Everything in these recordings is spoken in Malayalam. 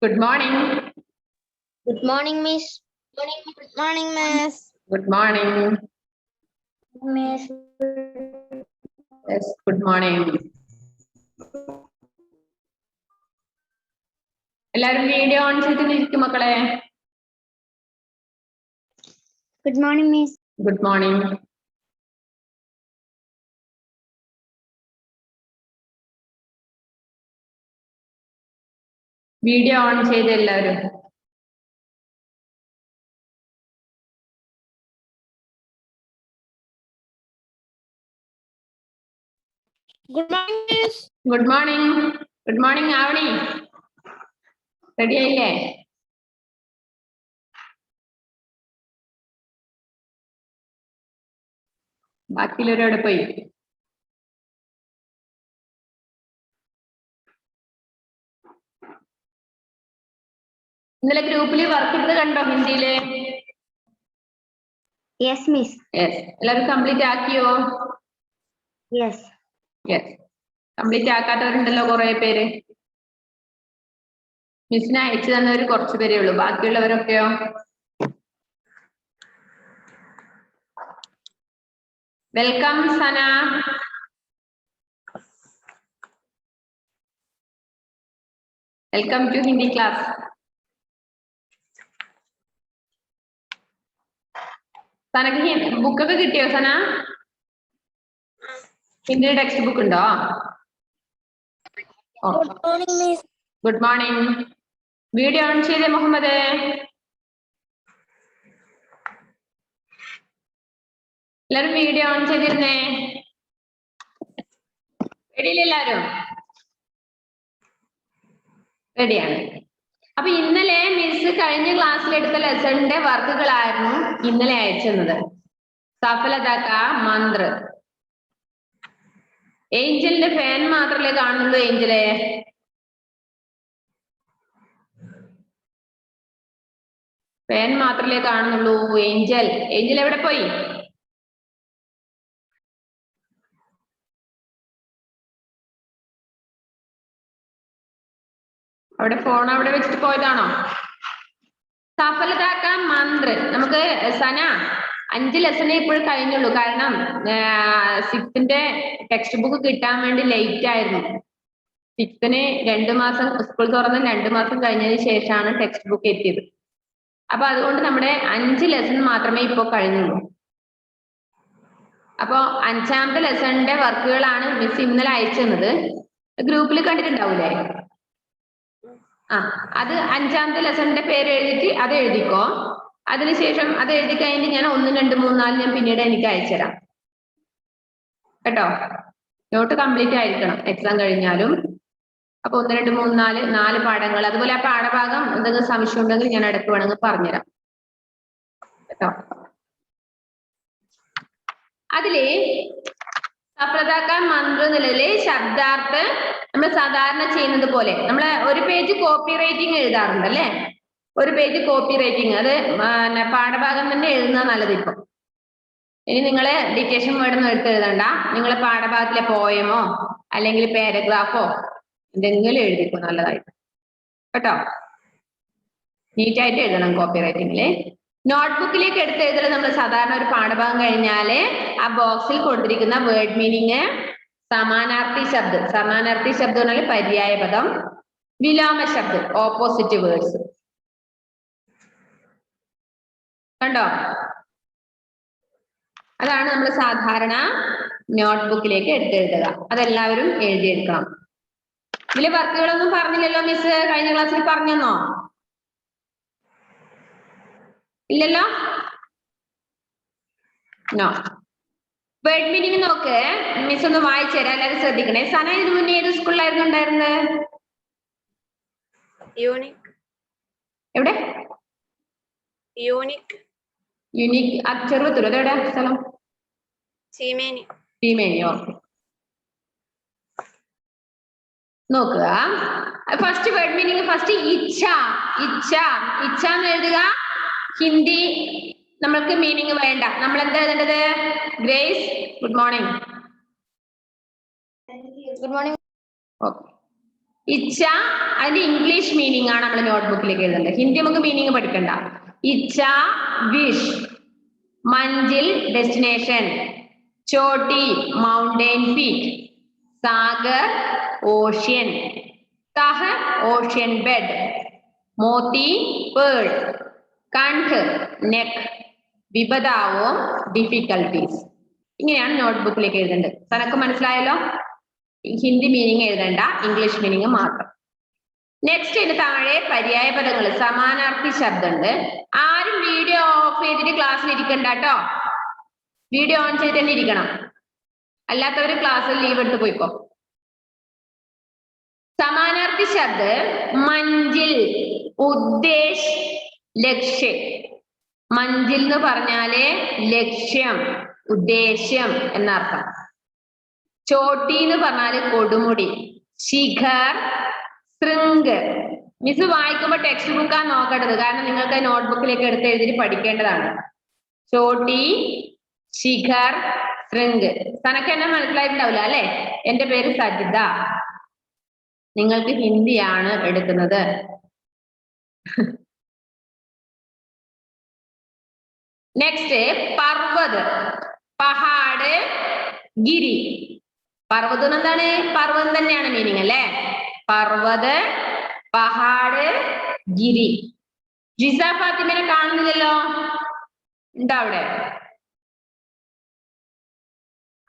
Good morning. Good morning, Miss. Good morning, Miss. Good morning. Miss. Yes, good morning. എല്ലാരും വീഡിയോ ഓൺ ചെയ്തിരിക്കും മക്കളെ. Good morning, Miss. Good morning. Video on ചെയ്ത് എല്ലാവരും. Good morning, Miss. Good morning. Good morning, Avani. Ready ആയില്ലേ? ബാക്കിയുള്ളവരോടെ പോയി. ഇന്നലെ ഗ്രൂപ്പിൽ വർക്ക് ചെയ്ത് കണ്ടോ ഹിന്ദിയില്? Yes, Miss. യെസ്. എല്ലാവരും കംപ്ലീറ്റ് ആക്കിയോ? Yes. യെസ്. കംപ്ലീറ്റ് ആക്കാത്തവരുണ്ടല്ലോ കുറെ പേര്. മിസ്സിനെ അയച്ചു തന്നവര് കുറച്ചു പേരേ ഉള്ളൂ. ബാക്കിയുള്ളവരൊക്കെയോ? Welcome Sana. Welcome to Hindi class. സനക്ക് ബുക്കൊക്കെ കിട്ടിയോ സന? ഹിന്ദി ടെക്സ്റ്റ് ബുക്ക് ഉണ്ടോ? Good morning, Miss. Good morning. Video on ചെയ്തേ മുഹമ്മദ്. എല്ലാരും വീഡിയോ ഓൺ ചെയ്തിരുന്നേ. റെഡിയില്ല എല്ലാരും? റെഡിയാണ്. അപ്പൊ ഇന്നലെ മിസ് കഴിഞ്ഞ ക്ലാസ്സിൽ എടുത്ത ലെസണിന്റെ വർക്കുകളായിരുന്നു ഇന്നലെ അയച്ചത്. സഫലതാക്ക മന്ത്ര. ഏഞ്ചലിന്റെ ഫാൻ മാത്രമല്ലേ കാണുന്നുള്ളൂ? ഏഞ്ചലെ ഫാൻ മാത്രമല്ലേ കാണുന്നുള്ളൂ? ഏഞ്ചൽ ഏഞ്ചൽ എവിടെ പോയി? അവിടെ ഫോൺ അവിടെ വെച്ചിട്ട് പോയതാണോ? സഫലതാക്ക മന്ത്ര. നമുക്ക് സന 5 ലെസണേ ഇപ്പോഴും കഴിഞ്ഞുള്ളൂ. കാരണം 6ന്റെ ടെക്സ്റ്റ് ബുക്ക് കിട്ടാൻ വേണ്ടി ലേറ്റ് ആയിരുന്നു. 6ന് 2 മാസം സ്കൂൾ തുറന്ന് 2 മാസം കഴിഞ്ഞതിന് ശേഷമാണ് ടെക്സ്റ്റ് ബുക്ക് എത്തിയത്. അപ്പൊ അതുകൊണ്ട് നമ്മുടെ 5 ലെസൺ മാത്രമേ ഇപ്പൊ കഴിഞ്ഞുള്ളൂ. അപ്പൊ 5ാമത്തെ ലെസണിന്റെ വർക്കുകളാണ് മിസ് ഇന്നലെ അയച്ചത്. ഗ്രൂപ്പിൽ കണ്ടിട്ടുണ്ടാവൂലേ? അത് 5ാമത്തെ ലെസണിന്റെ പേര് എഴുതിയിട്ട് അത് എഴുതിക്കോ. അതിനുശേഷം അത് എഴുതി കഴിഞ്ഞിട്ട് ഞാൻ 1, 2, 3, 4 ഞാൻ പിന്നീട് എനിക്ക് അയച്ചുതരാം കേട്ടോ. നോട്ട് കംപ്ലീറ്റ് ആയിരിക്കണം എക്സാം കഴിഞ്ഞാലും. അപ്പൊ 1, 2, 3, 4 പാഠങ്ങൾ. അതുപോലെ ആ പാഠഭാഗം എന്തെങ്കിലും സംശയം ഉണ്ടെങ്കിൽ ഞാൻ ഇടയ്ക്ക് വേണമെങ്കിൽ പറഞ്ഞുതരാം കേട്ടോ. അതില് സഫലതാക്ക മന്ത്ര നിലയിലെ ശബ്ദാർത്ഥ് നമ്മൾ സാധാരണ ചെയ്യുന്നത് പോലെ നമ്മള് ഒരു പേജ് കോപ്പി റൈറ്റിംഗ് എഴുതാറുണ്ട് അല്ലേ? ഒരു പേജ് കോപ്പി റൈറ്റിംഗ്. അത് പാഠഭാഗം തന്നെ എഴുതുന്ന നല്ലത്. ഇപ്പൊ ഇനി നിങ്ങള് ഡിക്റ്റേഷൻ വേർഡൊന്നും എടുത്ത് എഴുതണ്ട. നിങ്ങൾ പാഠഭാഗത്തിലെ പോയമോ അല്ലെങ്കിൽ പാരഗ്രാഫോ എന്തെങ്കിലും എഴുതിക്കോ, നല്ലതായിട്ട് കേട്ടോ. നീറ്റായിട്ട് എഴുതണം കോപ്പി റൈറ്റിംഗില്. നോട്ട്ബുക്കിലേക്ക് എടുത്ത് എഴുതല് നമ്മൾ സാധാരണ ഒരു പാഠഭാഗം കഴിഞ്ഞാല് ആ ബോക്സിൽ കൊടുത്തിരിക്കുന്ന വേർഡ് മീനിങ്, സമാനാർത്ഥി ശബ്ദം. സമാനാർത്ഥി ശബ്ദം പറഞ്ഞാൽ പര്യായ പദം, വിലോമ ശബ്ദം ഓപ്പോസിറ്റ് വേർഡ്സ്. കണ്ടോ? അതാണ് നമ്മൾ സാധാരണ നോട്ട്ബുക്കിലേക്ക് എടുത്തെഴുതുക. അതെല്ലാവരും എഴുതിയെടുക്കണം. ഇതില് വർക്കുകളൊന്നും പറഞ്ഞില്ലല്ലോ മിസ്? കഴിഞ്ഞ ക്ലാസ്സിൽ പറഞ്ഞെന്നോ? ഇല്ലല്ലോ. നോ. വേർഡ് മീനിങ് നോക്ക്. മിസ് ഒന്ന് വായിച്ചു തരാം, എല്ലാവരും ശ്രദ്ധിക്കണേ. സന ഇതിനു മുന്നേ ഏത് സ്കൂളിലായിരുന്നു ഉണ്ടായിരുന്നത്? Unique. എവിടെ? Unique. യുണീക്ക്. ചെറുപത്തൂർ. അതെവിടെ സ്ഥലം? Chimeni. ഭീമേനിയോ? നോക്കുക. ഫസ്റ്റ് വേർഡ് മീനിങ് ഫസ്റ്റ് ഇച്ഛ. ഇച്ഛ ഇച്ഛ എന്ന് എഴുതുക. ഹിന്ദി നമ്മൾക്ക് മീനിങ് വേണ്ട. നമ്മൾ എന്താ എഴുതേണ്ടത്? Grace good morning. Good morning. Okay. ഇച്ഛ അതിന്റെ ഇംഗ്ലീഷ് മീനിങ് ആണ് നമ്മൾ നോട്ട്ബുക്കിലേക്ക് എഴുതേണ്ടത്. ഹിന്ദി നമുക്ക് മീനിങ് പഠിക്കണ്ട. ഇച്ഛ wish, മഞ്ചിൽ destination, Chhoti mountain peak, Sagar ocean, തഹ് ocean bed, Moti pearl, കണ്ഠ് neck, വിപദാവോ difficulties. ഇങ്ങനെയാണ് നോട്ട്ബുക്കിലേക്ക് എഴുതേണ്ടത്. തനക്ക് മനസ്സിലായല്ലോ? ഹിന്ദി മീനിങ് എഴുതണ്ട, ഇംഗ്ലീഷ് മീനിങ് മാത്രം. നെക്സ്റ്റ് ഇതിന് താഴെ പര്യായ പദങ്ങൾ സമാനാർത്ഥി ശബ്ദമുണ്ട്. ആരും വീഡിയോ ഓഫ് ചെയ്തിട്ട് ക്ലാസ്സിൽ ഇരിക്കണ്ട കേട്ടോ. വീഡിയോ ഓൺ ചെയ്ത് തന്നെ ഇരിക്കണം. അല്ലാത്തവര് ക്ലാസ്സിൽ ലീവ് എടുത്ത് പോയിക്കോ. സമാനാർത്ഥി ശബ്ദ് മഞ്ചിൽ, ഉദ്ദേശ്, ലക്ഷ്യം. മഞ്ചിൽ എന്ന് പറഞ്ഞാല് ലക്ഷ്യം, ഉദ്ദേശ്യം എന്നർത്ഥം. ചോട്ടി എന്ന് പറഞ്ഞാല് കൊടുമുടി, ശിഖർ, ശൃംഗ്. മിസ് വായിക്കുമ്പോ ടെക്സ്റ്റ് ബുക്കാ നോക്കേണ്ടത്, കാരണം നിങ്ങൾക്ക് നോട്ട്ബുക്കിലേക്ക് എടുത്ത് എഴുതി പഠിക്കേണ്ടതാണ്. ചോട്ടി, ശിഖർ, ശൃംഗ്. തനക്ക് എന്നെ മനസ്സിലായിട്ടുണ്ടാവില്ല അല്ലെ? എന്റെ പേര് സജിത. നിങ്ങൾക്ക് ഹിന്ദിയാണ് എടുക്കുന്നത്. നെക്സ്റ്റ് പർവ്വത്, പഹാഡ്, ഗിരി. പർവ്വതം എന്താണ്? പർവ്വതം തന്നെയാണ് മീനിങ് അല്ലെ? പർവ്വത്, പഹാഡ്, ഗിരി. ജിസ ഫാത്തിമനെ കാണുന്നില്ലല്ലോ, ഉണ്ടോ അവിടെ?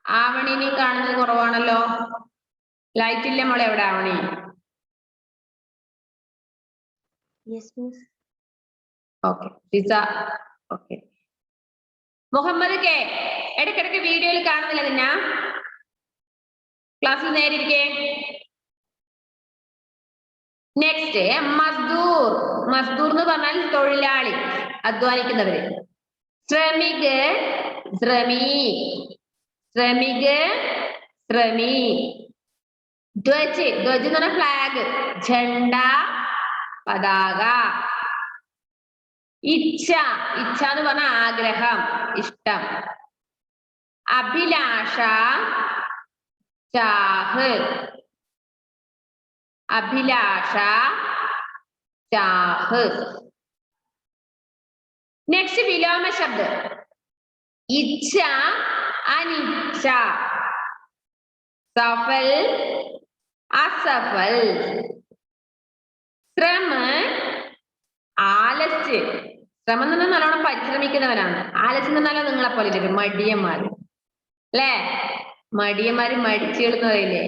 ആവണിനെ കാണുന്നത് കുറവാണല്ലോ. ലൈറ്റ് ഇല്ല മോളെ എവിടെ Avani? Okay Jisa. Okay Muhammad K ഇടയ്ക്കിടയ്ക്ക് വീഡിയോയിൽ കാണുന്നില്ല നിന്ന ക്ലാസ്സിൽ നേരെ ഇരിക്കേ. നെക്സ്റ്റ് മസ്ദൂർ. മസ്ദൂർ എന്ന് പറഞ്ഞാൽ തൊഴിലാളി, അധ്വാനിക്കുന്നവര്. ശ്രമിക്, ശ്രമി, ശ്രമിക്, ശ്രമി. ധ്വജ്, ധ്വജ് എന്ന് പറഞ്ഞാൽ ഫ്ലാഗ്, झंडा, പതാക. ഇച്ഛ, ഇച്ഛ എന്ന് പറഞ്ഞാൽ ആഗ്രഹം, ഇഷ്ടം. അഭിലാഷ, ചാഹ്, അഭിലാഷ, ചാഹ്. നെക്സ്റ്റ് വിലോമ ശബ്ദ ഇച്ഛ, അനിച്ഛ, സഫൽ, അസഫൽ. ശ്രമ, ആലസ്യം. ശ്രമം എന്ന് പറഞ്ഞാൽ നല്ലോണം പരിശ്രമിക്കുന്നവരാണ്. ആലസ്യം എന്ന് പറഞ്ഞാൽ നിങ്ങളെ പോലെ ഇല്ലേ മടിയന്മാര് അല്ലേ? മടിയന്മാര് മടിച്ചുകളെന്ന് പറയില്ലേ,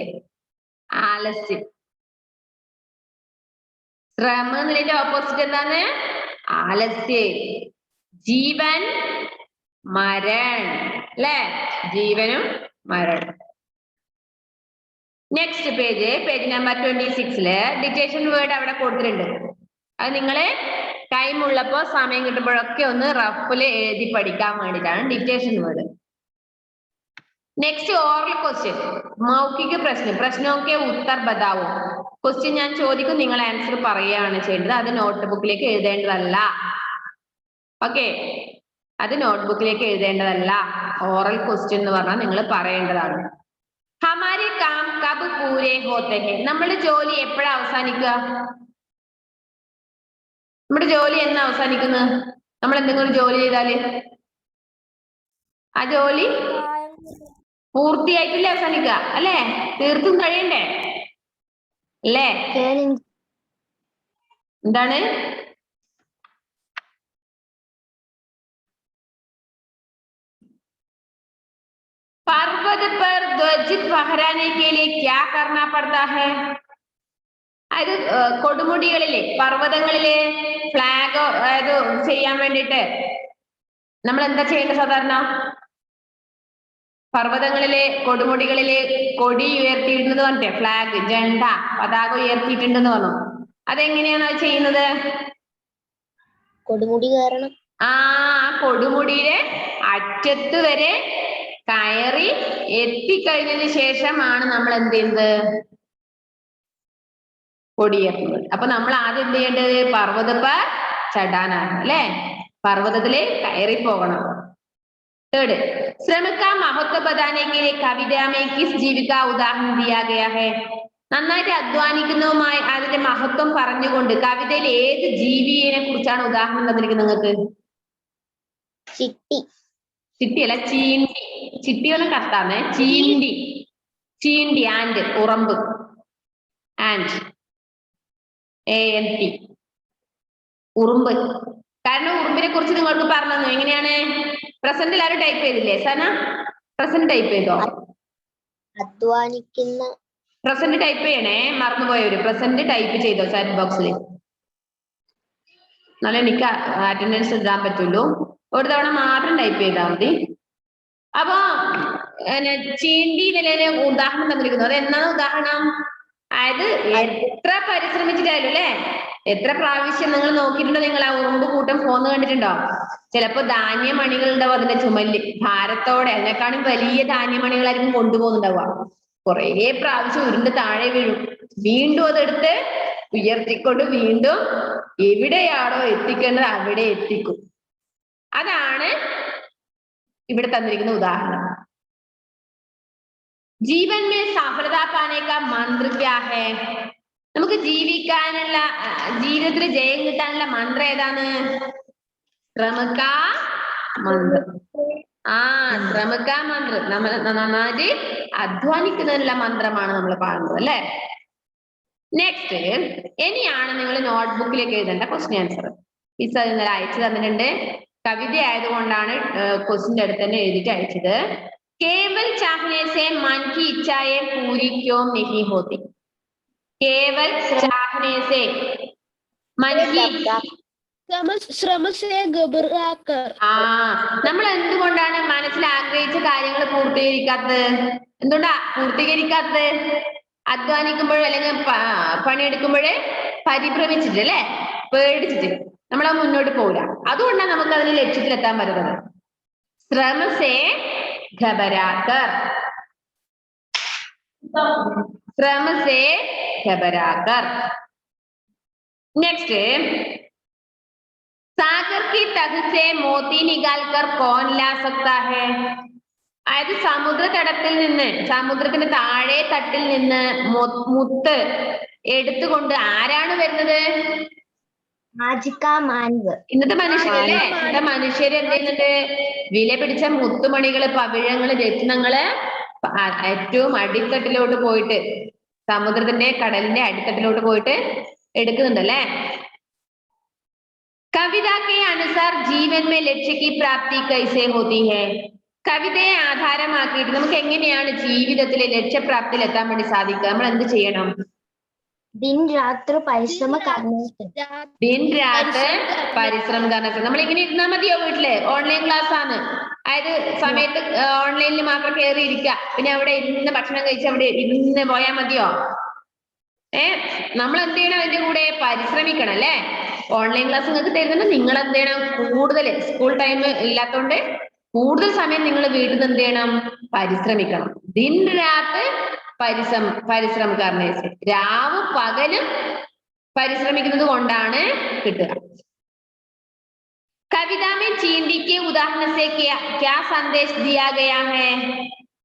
ആലസ്യം. ശ്രമം എന്നതിന്റെ ഓപ്പോസിറ്റ് എന്താണ്? ആലസ്യം. ജീവൻ, മരൺ അല്ലേ? ജീവനും മരണം. നെക്സ്റ്റ് പേജ് നമ്പർ 26 ഡിറ്റേഷൻ വേർഡ് അവിടെ കൊടുത്തിട്ടുണ്ട്. അത് നിങ്ങള് ടൈം ഉള്ളപ്പോ സമയം കിട്ടുമ്പോഴൊക്കെ ഒന്ന് റഫില് എഴുതി പഠിക്കാൻ വേണ്ടിയിട്ടാണ് ഡിറ്റേഷൻ വേർഡ്. നെക്സ്റ്റ് ഓറൽ ക്വസ്റ്റ്യൻ, മൗഖിക പ്രശ്നം. പ്രശ്നമൊക്കെ ഉത്തർ ബതാവോ. ക്വസ്റ്റ്യൻ ഞാൻ ചോദിക്കും, നിങ്ങൾ ആൻസർ പറയുകയാണ് ചെയ്യേണ്ടത്. അത് നോട്ട് ബുക്കിലേക്ക് എഴുതേണ്ടതല്ല. ഓക്കെ, അത് നോട്ട് ബുക്കിലേക്ക് എഴുതേണ്ടതല്ല. ഓറൽ ക്വസ്റ്റ്യൻ എന്ന് പറഞ്ഞാൽ നിങ്ങൾ പറയേണ്ടതാണ്. ഹമാരെ കാം കബ് പൂരേ ഹോത്തെ ഹെ. നമ്മുടെ ജോലി എപ്പോഴാ അവസാനിക്കുക? നമ്മുടെ ജോലി എന്നാ അവസാനിക്കുന്നത്? നമ്മൾ എന്തെങ്കിലും ഒരു ജോലി ചെയ്താല് ആ ജോലി പൂർത്തിയായിട്ടില്ലേ അവസാനിക്കുക അല്ലേ? തീർത്തും കഴിയണ്ടേ അല്ലേ? എന്താണ്? पर्वत पर ध्वज फहराने के लिए क्या करना पड़ता है? അത് കൊടുമുടികളിലെ പർവ്വതങ്ങളിലെ ഫ്ലാഗ് അതായത് ചെയ്യാൻ വേണ്ടിയിട്ട് നമ്മൾ എന്താ ചെയ്യേണ്ടത്? സാധാരണ പർവ്വതങ്ങളിലെ കൊടുമുടികളിലെ കൊടി ഉയർത്തിയിടുന്നത് പറഞ്ഞേ, ഫ്ലാഗ്, ജണ്ട, പതാക ഉയർത്തിയിട്ടുണ്ടെന്ന് പറഞ്ഞു. അതെങ്ങനെയാണ് അത് ചെയ്യുന്നത്? കൊടുമുടി കയറണം. ആ കൊടുമുടിയുടെ അറ്റത്ത് വരെ കയറി എത്തിക്കഴിഞ്ഞതിന് ശേഷമാണ് നമ്മൾ എന്ത് ചെയ്യുന്നത്? കൊടിയേറുന്നത്. അപ്പൊ നമ്മൾ ആദ്യം എന്ത് ചെയ്യേണ്ടത്? പർവ്വതപ്പ ചടാനാണ് അല്ലെ? പർവ്വതത്തില് കയറി പോകണം. തേർഡ്, ശ്രമിക മഹത്വ ബതാനെ കെ ലിയെ കവിത മേ കിസ് ജീവി കാ ഉദാഹരണം ദിയാ ഗയാ ഹൈ. നന്നായിട്ട് അധ്വാനിക്കുന്നതുമായി അതിന്റെ മഹത്വം പറഞ്ഞുകൊണ്ട് കവിതയിൽ ഏത് ജീവിയെ കുറിച്ചാണ് ഉദാഹരണം തന്നിരിക്കുന്നത് നിങ്ങൾക്ക്? ചിട്ടി. ചിട്ടിയല്ല, ചീണ്ടി. ചിട്ടിയോളം കത്താന്നേ. ചീണ്ടി. ചീണ്ടി. ആൻഡ്. ഉറമ്പ്. ആൻഡ്. ANT. ഉറുമ്പ്. കാരണം ഉറുമ്പിനെ കുറിച്ച് നിങ്ങൾക്ക് പറഞ്ഞു. എങ്ങനെയാണ്? പ്രസന്റിൽ ആരും ടൈപ്പ് ചെയ്തില്ലേ സന? പ്രസന്റ് ടൈപ്പ് ചെയ്തോ? അധ്വാനിക്കുന്ന. പ്രസന്റ് ടൈപ്പ് ചെയ്യണേ, മറന്നുപോയവര്. പ്രസന്റ് ടൈപ്പ് ചെയ്തോ ചാറ്റ് ബോക്സിൽ? എന്നാലും എനിക്ക് അറ്റൻഡൻസ് ഇടാൻ പറ്റുള്ളൂ. ഒരു തവണ മാത്രം ടൈപ്പ് ചെയ്താൽ മതി. അപ്പൊ ചീണ്ടി നിലയിലെ ഉദാഹരണം തന്നിരിക്കുന്നു. അത് എന്നാണ് ഉദാഹരണം? അതായത് എത്ര പരിശ്രമിച്ചിട്ടായാലും അല്ലെ, എത്ര പ്രാവശ്യം നിങ്ങൾ നോക്കിയിട്ടുണ്ടോ? നിങ്ങൾ ആ ഉറുമ്പ് കൂട്ടം പോന്ന് കണ്ടിട്ടുണ്ടോ? ചിലപ്പോ ധാന്യമണികൾ ഉണ്ടാവും അതിന്റെ ചുമലില്, ഭാരത്തോടെ. അതിനെക്കാളും വലിയ ധാന്യമണികളായിരിക്കും കൊണ്ടുപോകുന്നുണ്ടാവുക. കുറേ പ്രാവശ്യം ഉരുണ്ട് താഴെ വീഴും. വീണ്ടും അതെടുത്ത് ഉയർത്തിക്കൊണ്ട് വീണ്ടും എവിടെയാണോ എത്തിക്കേണ്ടത് അവിടെ എത്തിക്കും. അതാണ് ഇവിടെ തന്നിരിക്കുന്ന ഉദാഹരണം. ജീവൻ മേ സഫലത പാനെ കാ മന്ത്ര ക്യാ ഹേ? നമുക്ക് ജീവിക്കാനുള്ള, ജീവിതത്തിൽ ജയം കിട്ടാനുള്ള മന്ത്രം ഏതാണ്? ശ്രമക മന്ത്രം. ശ്രമക മന്ത്രം. നമ്മൾ നന്നായിട്ട് അധ്വാനിക്കുന്നതിനുള്ള മന്ത്രമാണ് നമ്മൾ പാടുന്നത് അല്ലെ? നെക്സ്റ്റ്, ഇനിയാണ് നിങ്ങൾ നോട്ട്ബുക്കിലേക്ക് എഴുതേണ്ട ക്വസ്റ്റ്യൻ ആൻസർ. മിസ് അത് ഇന്നലെ അയച്ചു തന്നിട്ടുണ്ട്. കവിത ആയതുകൊണ്ടാണ് ക്വസ്റ്റിന്റെ അടുത്ത് തന്നെ എഴുതിയിട്ട് അയച്ചത്. केवल चाहने से मन की इच्छाएं पूरी क्यों नहीं होती? केवल चाहने से मन की. നമ്മൾ എന്തുകൊണ്ടാണ് മനസ്സിൽ ആഗ്രഹിച്ച കാര്യങ്ങൾ പൂർത്തീകരിക്കാത്തത്? എന്തുകൊണ്ടാ പൂർത്തീകരിക്കാത്തത്? അധ്വാനിക്കുമ്പോഴോ അല്ലെങ്കിൽ പണിയെടുക്കുമ്പോഴേ പരിഭ്രമിച്ചിട്ട് അല്ലെ, പേടിച്ചിട്ട് നമ്മൾ മുന്നോട്ട് പോകില്ല. അതുകൊണ്ടാണ് നമുക്ക് അതിന് ലക്ഷ്യത്തിലെത്താൻ പറ്റുന്നത്. ശ്രമസേ घबराकर. श्रम से घबराकर. नेक्स्ट, सागर की तट से मोती निकालकर कौन ला सकता है? അതായത് സമുദ്രതടത്തിൽ നിന്ന്, സമുദ്രത്തിന്റെ താഴെ തട്ടിൽ നിന്ന് മുത്ത് എടുത്തുകൊണ്ട് ആരാണ് വരുന്നത്? ഇന്നത്തെ മനുഷ്യരല്ലേ? ഇന്നത്തെ മനുഷ്യര് എന്ത് ചെയ്യുന്നുണ്ട്? വില പിടിച്ച മുത്തുമണികള്, പവിഴങ്ങള്, രത്നങ്ങള് ഏറ്റവും അടിത്തട്ടിലോട്ട് പോയിട്ട്, സമുദ്രത്തിന്റെ കടലിന്റെ അടിത്തട്ടിലോട്ട് പോയിട്ട് എടുക്കുന്നുണ്ടല്ലേ? കവിത के अनुसार जीवन में लक्ष्य की प्राप्ति कैसे होती है? കവിതയെ ആധാരമാക്കിയിട്ട് നമുക്ക് എങ്ങനെയാണ് ജീവിതത്തിലെ ലക്ഷ്യപ്രാപ്തിയിൽ എത്താൻ വേണ്ടി സാധിക്കുക? നമ്മൾ എന്ത് ചെയ്യണം? दिन रात परिश्रम करने से. दिन रात പരിശ്രമം करने. നമ്മൾ ഇങ്ങനെ ഇരുന്നാൽ മതിയോ? വീട്ടില് ഓൺലൈൻ ക്ലാസ് ആണ്, അതായത് സമയത്ത് ഓൺലൈനിൽ മാത്രം കയറി ഇരിക്കുക, പിന്നെ അവിടെ ഇരുന്ന് ഭക്ഷണം കഴിച്ച് അവിടെ ഇരുന്ന് പോയാൽ മതിയോ? നമ്മൾ എന്ത് ചെയ്യണം? അതിന്റെ കൂടെ പരിശ്രമിക്കണം അല്ലെ? ഓൺലൈൻ ക്ലാസ് നിങ്ങൾക്ക് തരുന്നുണ്ട്, നിങ്ങൾ എന്ത് ചെയ്യണം? കൂടുതൽ സ്കൂൾ ടൈം ഇല്ലാത്തതുകൊണ്ട് കൂടുതൽ സമയം നിങ്ങൾ വീട്ടിൽ നിന്ന് എന്ത് ചെയ്യണം? പരിശ്രമിക്കണം. ദിൻ രാത്ത് പരിശ്രമം करने से. രാവും പകലും പരിശ്രമിക്കുന്നത് കൊണ്ടാണ് കിട്ടുക. കവിത में चींटी के उदाहरण से क्या संदेश दिया गया है?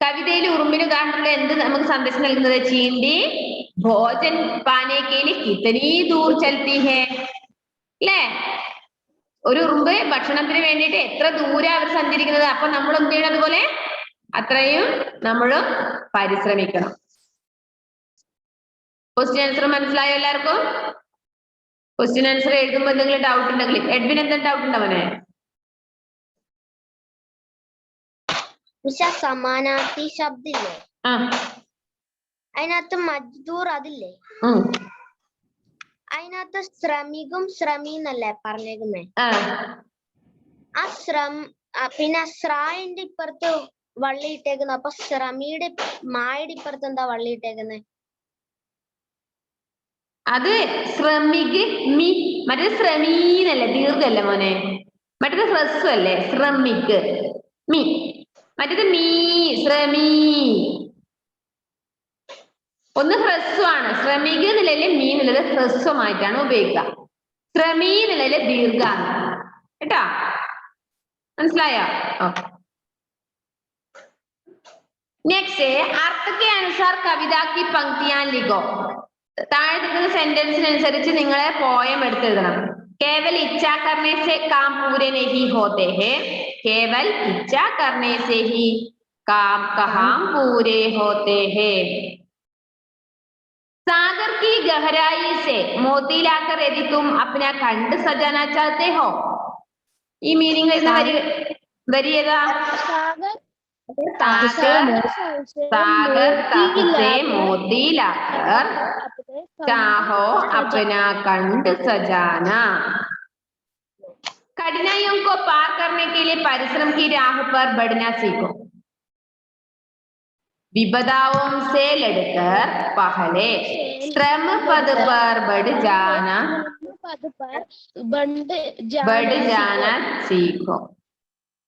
കവിതയിൽ ഉറുമ്പിന് ഉദാഹരണത്തിൽ എന്ത് നമുക്ക് സന്ദേശം നൽകുന്നത്? ചീണ്ടി ഭോജൻ പാനെ के लिए कितनी दूर चलती है? അല്ലേ? ഒരു ഉറുമ്പ് ഭക്ഷണത്തിന് വേണ്ടിയിട്ട് എത്ര ദൂരം അവർ സഞ്ചരിക്കുന്നത്. അപ്പൊ നമ്മൾ എന്ത് ചെയ്യണം? അതുപോലെ അത്രയും നമ്മളും പരിശ്രമിക്കണം. ക്വസ്റ്റ്യൻ ആൻസർ മനസ്സിലായോ എല്ലാവർക്കും? ക്വസ്റ്റ്യൻ ആൻസർ എഴുതുമ്പോൾ എന്തെങ്കിലും ഡൗട്ട് ഉണ്ടെങ്കിൽ, എഡ്വിൻ എന്താ ഡൗട്ട് ഉണ്ടവനെ? സമാനാർത്ഥി ശബ്ദില്ലേ, അതിനകത്ത് മജ്ദൂർ അതില്ലേ, അതിനകത്ത് ശ്രമികും ശ്രമീന്നല്ലേ പറഞ്ഞേക്കുന്നേ? ആ പിന്നെ സ്രായിന്റെ ഇപ്പുറത്ത് വള്ളി ഇട്ടേക്കുന്നത്. അപ്പൊ ശ്രമിയുടെ മായുടെ ഇപ്പുറത്ത് എന്താ വള്ളി ഇട്ടേക്കുന്നത്? അത് ശ്രമിക് മീ. മറ്റേത് ശ്രമീന്നല്ലേ, ദീർഘല്ലേ മോനെ? മറ്റേത് ഹ്രസ്വം അല്ലേ, ശ്രമിക് മീ. മറ്റേത് മീ, ശ്രമീ. ഒന്ന് ഹ്രസ്വമാണ്, ശ്രമിക് എന്നുള്ളതിൽ മീ എന്നുള്ളത് ഹ്രസ്വമായിട്ടാണ് ഉപയോഗിക്കുക. ശ്രമീ എന്നുള്ളതിൽ ദീർഘാണ് കേട്ടോ. മനസ്സിലായോ? ഓക്കെ. नेक्स्ट अर्थ के अनुसार कविता की पंक्तियां लिखो താഴെ തരുന്ന സെന്റൻസിനനുസരിച്ച് നിങ്ങൾ പോയം എടുത്തെഴുതണം केवल इच्छा करने से काम पूरे नहीं होते हैं केवल इच्छा करने से ही काम कहाँ पूरे होते हैं सागर की गहराई से मोती लाकर यदि तुम अपना खंड सजाना चाहते हो ഈ മീനിങ് വരുന്ന വരി ഏതാ सागर तक से मोती लाकर चाहो अपना कंठ सजाना कठिनाइयों को पार करने के लिए परिश्रम की राह पर बढ़ना सीखो विपदाओं से लड़कर पहले श्रम पद पर बढ़ जाना सीखो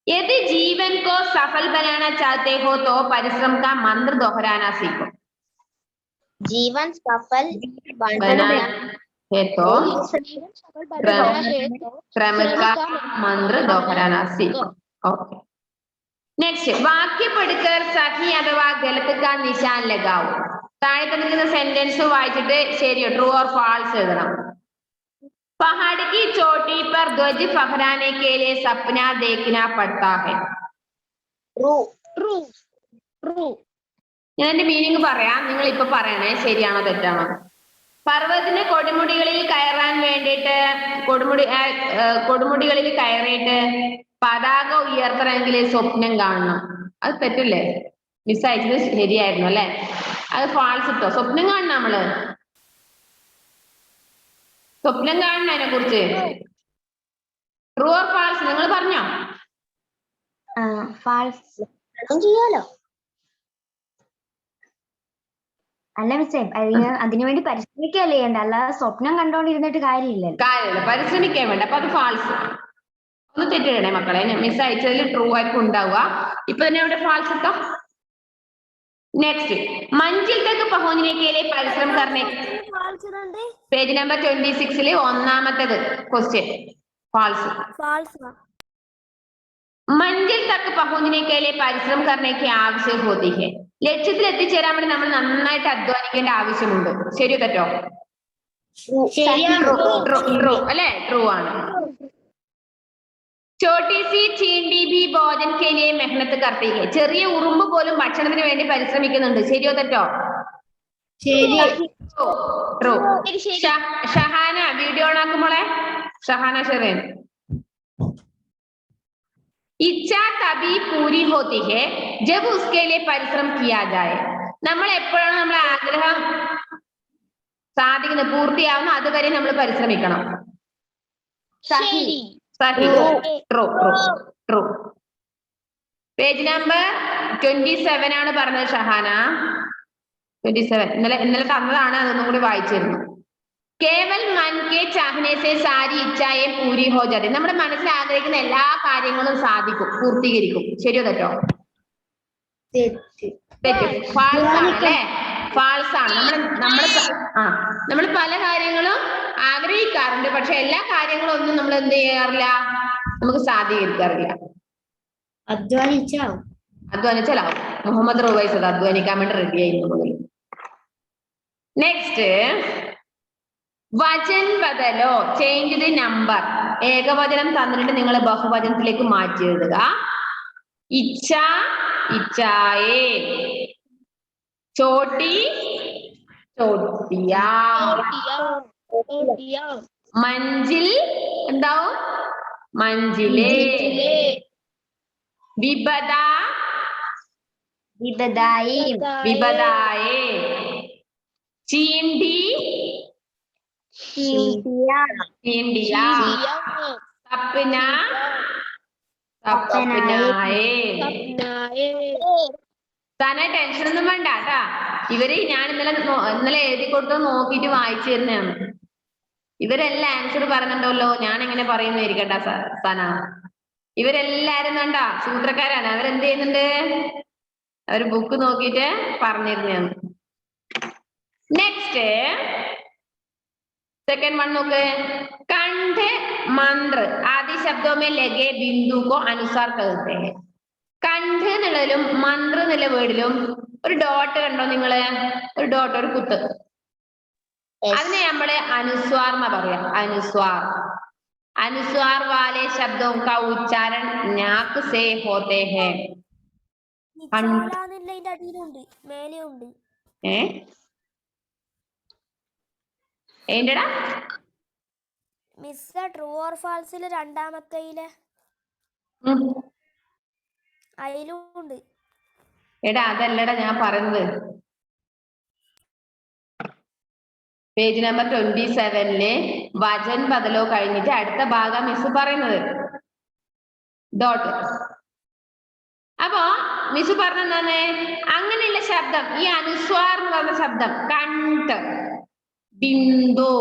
यदि जीवन को सफल बनाना चाहते हो तो परिश्रम का मंत्र दोहराना सीखो जीवन सफल बनाना है तो श्रम का मंत्र दोहराना सीखो ओके नेक्स्ट वाक्य पढ़कर सही अथवा गलत का निशान लगाओ താഴെ തന്നിരിക്കുന്ന സെന്റൻസ് വായിച്ചിട്ട് ശരിയോ ട്രൂ ഓർ ഫാൾസ് എഴുതണം पहाड़ की चोटी पर ध्वज फहराने के लिए सपना देखना पड़ता है ഞാൻ എന്റെ മീനിങ് പറയാം നിങ്ങൾ ഇപ്പൊ പറയണേ ശരിയാണോ തെറ്റാണോ പർവ്വതത്തിന് കൊടുമുടികളിൽ കയറാൻ വേണ്ടിയിട്ട് കൊടുമുടികളിൽ കയറിയിട്ട് പതാക ഉയർത്തണമെങ്കിൽ സ്വപ്നം കാണണം അത് തെറ്റല്ലേ മിസ് അയച്ചത് ശരിയായിരുന്നു അല്ലെ അത് ഫാൾസ് ഇട്ടോ സ്വപ്നം കാണണം നമ്മള് സ്വപ്നം കാണുന്നതിനെ കുറിച്ച് ട്രൂ ഓർ ഫാൾസ് നിങ്ങൾ പറഞ്ഞോ ഫാൾസ് ചെയ്യാലോ അല്ല മിസ്സേ അതിനുവേണ്ടി പരിശ്രമിക്കുകയല്ലേ ചെയ്യണ്ട അല്ലാതെ സ്വപ്നം കണ്ടോണ്ടിരുന്നിട്ട് കാര്യമില്ല പരിശ്രമിക്കാൻ വേണ്ട അപ്പൊ അത് ഫാൾസ് ഒന്ന് തെറ്റിടണേ മക്കളെ മിസ് അയച്ചതിൽ ട്രൂ ആയിരിക്കും ഉണ്ടാവുക ഇപ്പൊ തന്നെ ഇവിടെ ഫാൾസ് ഇട്ടോ नेक्स्ट मंजिल तक पहुंचने के लिए परिश्रम करने पेज नंबर 26 ഒന്നാമത്തേത് क्वेश्चन फॉल्स मंजिल तक पहुंचने के लिए परिश्रम करने की आवश्यक होती है ലക്ഷ്യത്തിൽ എത്തിച്ചേരാൻ വേണ്ടി നമ്മൾ നന്നായിട്ട് അധ്വാനിക്കേണ്ട ആവശ്യമുണ്ട് ശരിയോ തെറ്റോ ട്രൂ അല്ലേ ട്രൂ ആണ് छोटी सी चींटी भी भोजन के लिए मेहनत करती है ചെറിയ ഉറുമ്പ് പോലും ഭക്ഷണത്തിന് വേണ്ടി പരിശ്രമിക്കുന്നുണ്ട് ശരിയോ തെറ്റോ ട്രൂ ഷഹാന വീഡിയോ ഓൺ ആക്കുമോളെ ഷഹാന ഷെറീൻ इच्छा तभी पूरी होती है जब उसके लिए परिश्रम किया जाए നമ്മൾ എപ്പോഴാണ് നമ്മളെ ആഗ്രഹം സാധിക്കുന്നത് പൂർത്തിയാവുന്ന അതുവരെ നമ്മൾ പരിശ്രമിക്കണം ട്രൂ പേജ് നമ്പർ 27 ആണ് പറഞ്ഞത് ഷഹാന 27 ഇന്നലെ തന്നതാണ് അതൊന്നും കൂടി വായിച്ചിരുന്നു കേവൽ മൻ കെ ചാഹ്നെ സെ സാരി ഇച്ഛായെ പൂരി ഹോ ജാതെ നമ്മുടെ മനസ്സിൽ ആഗ്രഹിക്കുന്ന എല്ലാ കാര്യങ്ങളും സാധിക്കും പൂർത്തീകരിക്കും ശരിയോ തെറ്റോ തെറ്റ് ഫാൾസ് ആണ് അല്ലേ ഫാൾസ് ആണ് നമ്മൾ പല കാര്യങ്ങളും ആഗ്രഹിക്കാറുണ്ട് പക്ഷെ എല്ലാ കാര്യങ്ങളും ഒന്നും നമ്മൾ എന്ത് ചെയ്യാറില്ല നമുക്ക് സാധീകരിക്കാറില്ല അധ്വാനിച്ചാലാവും മുഹമ്മദ് റുവൈസ് അത് അധ്വാനിക്കാൻ വേണ്ടി റെഡി ആയിരുന്നു മുതൽ next Vachan ബദലോ change the number ഏകവചനം തന്നിട്ട് നിങ്ങൾ ബഹുവചനത്തിലേക്ക് മാറ്റി എഴുതുക ഇച്ഛ ഇച്ഛായേ ചോട്ടി ചോട്ടിയാ മഞ്ചിൽ എന്താവും മഞ്ചിലേ വിപദ വിപദായി വിപദായേ ചീണ്ടി ചീണ്ടിയാ സപ്ന സപ്നായേ തന്നെ ടെൻഷൻ ഒന്നും വേണ്ട കേട്ടാ ഇവര് ഞാൻ ഇന്നലെ എഴുതി കൊടുത്തത് നോക്കിയിട്ട് വായിച്ചു തരുന്നതാണ് ഇവരെല്ലാം ആൻസർ പറഞ്ഞിട്ടുണ്ടല്ലോ ഞാൻ എങ്ങനെ പറയുന്നതായിരിക്കണ്ട സന ഇവരെല്ലാരും കണ്ടാ സൂത്രക്കാരാണ് അവരെന്ത് ചെയ്യുന്നുണ്ട് അവര് ബുക്ക് നോക്കിയിട്ട് പറഞ്ഞിരുന്നതാണ് നെക്സ്റ്റ് सेकंड वन നോക്ക് कंठ मंत्र आदि शब्दों में लगे बिंदु को अनुसार कहते हैं കണ്ഠ് എന്നുള്ളതിലും മന്ത്ര എന്നുള്ള വേർഡിലും ഒരു ഡോട്ട് കണ്ടോ നിങ്ങള്? ഒരു ഡോട്ട്, ഒരു കുത്ത്. അതിനെ നമ്മള് അനുസ്വാർ എന്നാ പറയാ. അനുസ്വാർ. अनुस्वार वाले शब्दों का उच्चारण नाक से होते हैं. ఏంటడా മിസ് ട്രൂ ഓർ ഫാൾസിൽ രണ്ടാമത്തേയിലെ അതിലുണ്ട്. എടാ അതല്ലടാ ഞാൻ പറയുന്നത്. പേജ് നമ്പർ 27 വചൻ ബദലോ കഴിഞ്ഞിട്ട് അടുത്ത ഭാഗം മിസ് പറയുന്നത് ഡോട്ട്. അപ്പോ മിസ് പറഞ്ഞെന്താണ്? അങ്ങനെയുള്ള ശബ്ദം, ഈ അനുസ്വാർ എന്ന് പറഞ്ഞ ശബ്ദം, കണ്ട്, ബിന്ദു,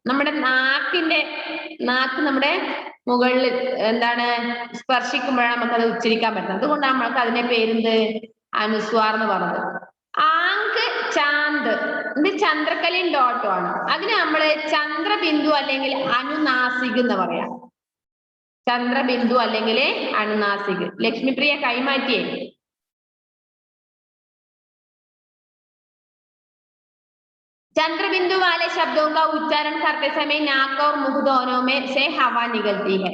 നമ്മുടെ നാക്ക് നമ്മുടെ മുകളിൽ എന്താണ് സ്പർശിക്കുമ്പോഴാണ് നമുക്കത് ഉച്ചരിക്കാൻ പറ്റുന്നത്. അതുകൊണ്ടാണ് നമ്മൾക്ക് അതിന്റെ പേരെന്ത്? അനുസ്വാർ എന്ന് പറഞ്ഞത്. ആങ്ക്, ചാന്ത്, ഇത് ചന്ദ്രക്കലയും ഡോട്ടും ആണ്. അതിന് നമ്മള് ചന്ദ്രബിന്ദു അല്ലെങ്കിൽ അനുനാസിക് എന്ന് പറയാം. ചന്ദ്രബിന്ദു അല്ലെങ്കിൽ അനുനാസിക്. ലക്ഷ്മിപ്രിയ കൈമാറ്റിയേ. चंद्रबिंदु वाले शब्दों का उच्चारण करते समय नाक और मुख दोनों में से हवा निकलती है.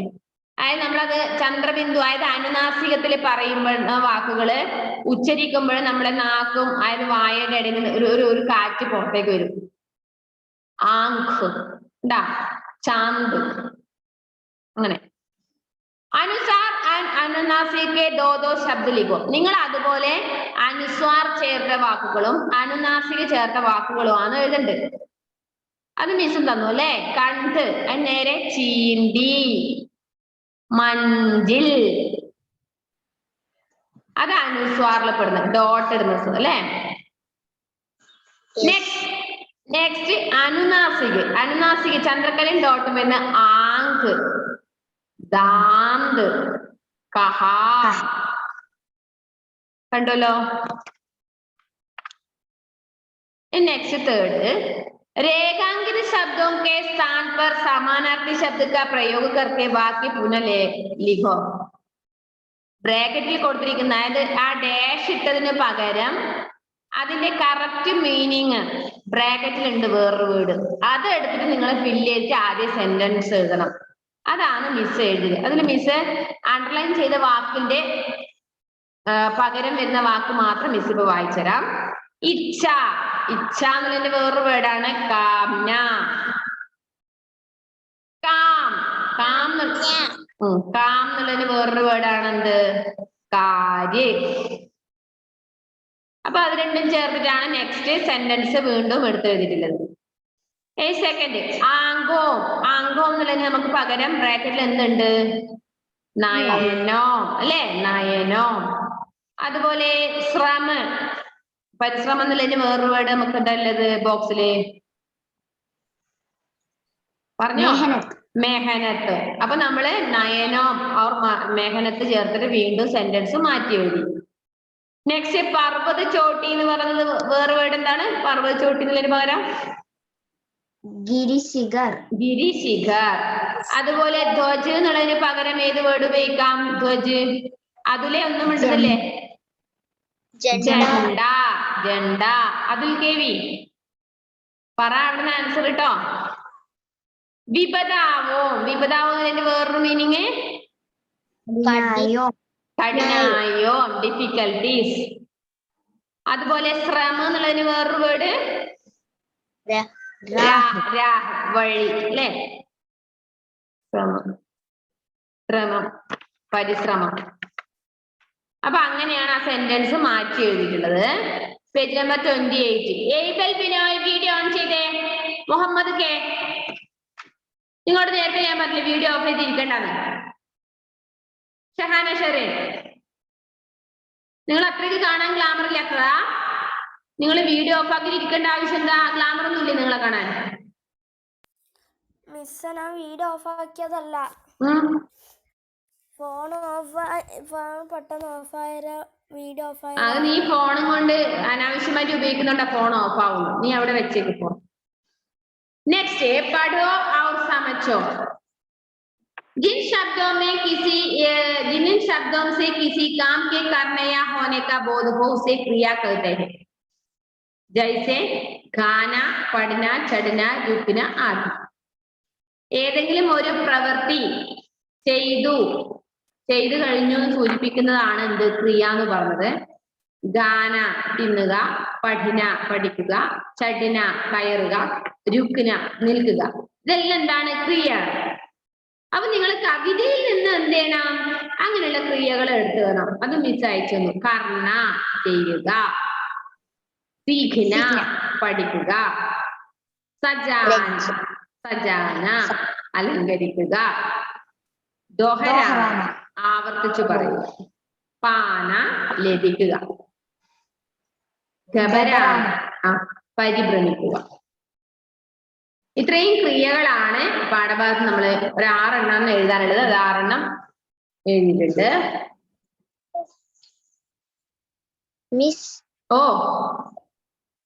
അതായത് നമ്മളത് ചന്ദ്രബിന്ദു, അതായത് അനുനാസികത്തിൽ പറയുമ്പോൾ വാക്കുകള് ഉച്ചരിക്കുമ്പോൾ നമ്മുടെ നാക്കും അതായത് വായയുടെ ഇടയിൽ ഒരു കാറ്റ് പുറത്തേക്ക് വരും. ആങ്ക്, ചാന്ത്, അങ്ങനെ. അനുസാർ അനുനാസികെ ദോ ശബ്ദ ലിഖോ. നിങ്ങൾ അതുപോലെ അനുസ്വാർ ചേർത്ത വാക്കുകളും അനുനാസിക ചേർത്ത വാക്കുകളും ആണ് എഴുതേണ്ടത്. അത് മിസ്സും തന്നു അല്ലെ. കണ്ട്, നേരെ ചീന്തി, മഞ്ചിൽ, അത് അനുസ്വാറിൽ പെടുന്നത്, ഡോട്ട് ഇടുന്നത് അല്ലെ. നെക്സ്റ്റ് അനുനാസിക് ചന്ദ്രക്കലയും ഡോട്ടും വരുന്ന ആങ്ക്, ദാന്ത്, കഹാ. കണ്ടല്ലോ. नेक्स्ट थर्ड, रेखांकित शब्दों के स्थान पर समानार्थी शब्द का प्रयोग करके वाक्य पुनः लिखो. ബ്രാക്കറ്റിൽ കൊടുത്തിരിക്കുന്ന, അതായത് ആ ഡാഷ് ഇട്ടതിന് പകരം അതിന്റെ കറക്റ്റ് മീനിങ് ബ്രാക്കറ്റിൽ ഉണ്ട് വേറൊരു വേർഡ്. അത് എടുത്തിട്ട് നിങ്ങൾ ഫില്ല് ചെയ്തിട്ട് ആദ്യം സെന്റൻസ് എഴുതണം. അതാണ് മിസ് എഴുതുക. അതിൽ മിസ് അണ്ടർലൈൻ ചെയ്ത വാക്കിന്റെ പകരം വരുന്ന വാക്ക് മാത്രം മിസ് ഇപ്പൊ വായിച്ചുതരാം. ഇച്ഛ, ഇച്ഛ എന്നുള്ളതിന്റെ വേറൊരു വേർഡാണ് കാംന. കാം എന്നുള്ളതിന് വേറൊരു വേർഡാണ് എന്ത്? കാര്യ. അപ്പൊ അത് രണ്ടും ചേർത്തിട്ടാണ് നെക്സ്റ്റ് സെന്റൻസ് വീണ്ടും എടുത്തെഴുതിയിട്ടുള്ളത്. സെക്കൻഡ്, ആങ്കോം. ആങ്കോം എന്നുള്ളതിന് നമുക്ക് പകരം ബ്രാക്കറ്റിൽ എന്തുണ്ട്? നയനോ അല്ലെ, നയനോ. അതുപോലെ പരിശ്രമം എന്നുള്ളതിന് വേറൊരു വേർഡ് നമുക്ക് ഉണ്ടല്ലത് ബോക്സില് പറഞ്ഞോ, മെഹനത്ത്. അപ്പൊ നമ്മള് നയനോ ഓർ മെഹനത്ത് ചേർത്തിട്ട് വീണ്ടും സെന്റൻസ് മാറ്റി എഴുതി. നെക്സ്റ്റ്, പർവ്വത ചോട്ടി എന്ന് പറയുന്നത് വേറെ വേർഡ് എന്താണ്? പർവ്വത ചോട്ടി എന്നുള്ളതിന് പകരം ഗിരിശിഖർ. അതുപോലെ ധ്വജ് എന്നുള്ളതിന് പകരം ഏത് വേർഡ് ഉപയോഗിക്കാം? ധ്വജ്. അതിലെ ഒന്നും ഉണ്ടല്ലേ? ജണ്ട. അതുൽ കേവി പറ അവിടുന്ന് ആൻസർ കേട്ടോ. വിപദാവോ എന്നതിന്റെ വേറൊരു മീനിങ് കഠിനായോ, ഡിഫിക്കൽട്ടീസ്. അതുപോലെ ശ്രമം എന്നുള്ളതിന് വേറൊരു വേർഡ് വഴി അല്ലെ. ശ്രമം, പരിശ്രമം. അപ്പൊ അങ്ങനെയാണ് ആ സെന്റൻസ് മാറ്റി എഴുതിയിട്ടുള്ളത്. Page number 28. Binoy video on ചെയ്തേ. മുഹമ്മദ് കെ, നിങ്ങളോട് നേരത്തെ ഞാൻ പറഞ്ഞില്ല വീഡിയോ ഓഫ് ചെയ്തിരിക്കണ്ടെന്ന്. ഷഹാന ഷെറീൻ, നിങ്ങൾ അത്രയ്ക്ക് കാണാൻ ഗ്ലാമർ ഇല്ലാത്തതാ? നിങ്ങൾ വീഡിയോ ഓഫ് ആക്കി ഇരിക്കേണ്ട ആവശ്യം എന്താ? ഗ്ലാമർ ഒന്നും ഇല്ലേ നിങ്ങളെ കാണാൻ? മിസ്, ഞാൻ വീഡിയോ ഓഫ് ആക്കിയതല്ല, ഫോൺ പെട്ടെന്ന് ഓഫായ വീഡിയോ ഓഫായ. അത് നീ ഫോണും കൊണ്ട് അനാവശ്യമായിട്ട് ഉപയോഗിക്കുന്നുണ്ടാ ഫോൺ ഓഫ് ആവുന്നു. നീ അവിടെ വെച്ചേക്ക് ഫോൺ. നെക്സ്റ്റ്, പഠോ ഔർ സമച്ചോ. जिन शब्दों में जिन शब्दों से किसी काम के करने या होने का बोध हो उसे क्रिया कहते हैं जैसे खाना पढ़ना चढ़ना रुकना आदि ഏതെങ്കിലും ഒരു പ്രവൃത്തി ചെയ്തു കഴിഞ്ഞു എന്ന് സൂചിപ്പിക്കുന്നതാണ് എന്ത് ക്രിയ എന്ന് പറഞ്ഞത് ഗാന തിന്നുക പഠന പഠിക്കുക ചടന കയറുക രുക്ന നിൽക്കുക ഇതെല്ലാം എന്താണ് ക്രിയ അപ്പൊ നിങ്ങൾ കവിതയിൽ നിന്ന് എന്ത് ചെയ്യണം അങ്ങനെയുള്ള ക്രിയകൾ എടുത്തു വേണം അത് മിസ് അയച്ചു കർണ ചെയ്യുക സീഖന പഠിക്കുക സജാന അലങ്കരിക്കുക ദോഹരാന ആവർത്തിച്ചു പറയുക പാന ലഭിക്കുക ഗബരാന പരിഭ്രമിക്കുക ഇത്രയും ക്രിയകളാണ് പാഠഭാഗത്ത് നമ്മൾ ഒരു 6 എണ്ണം എഴുതാനുള്ളത് അത് 6 എണ്ണം എഴുതിയിട്ടുണ്ട് മിസ് ഓ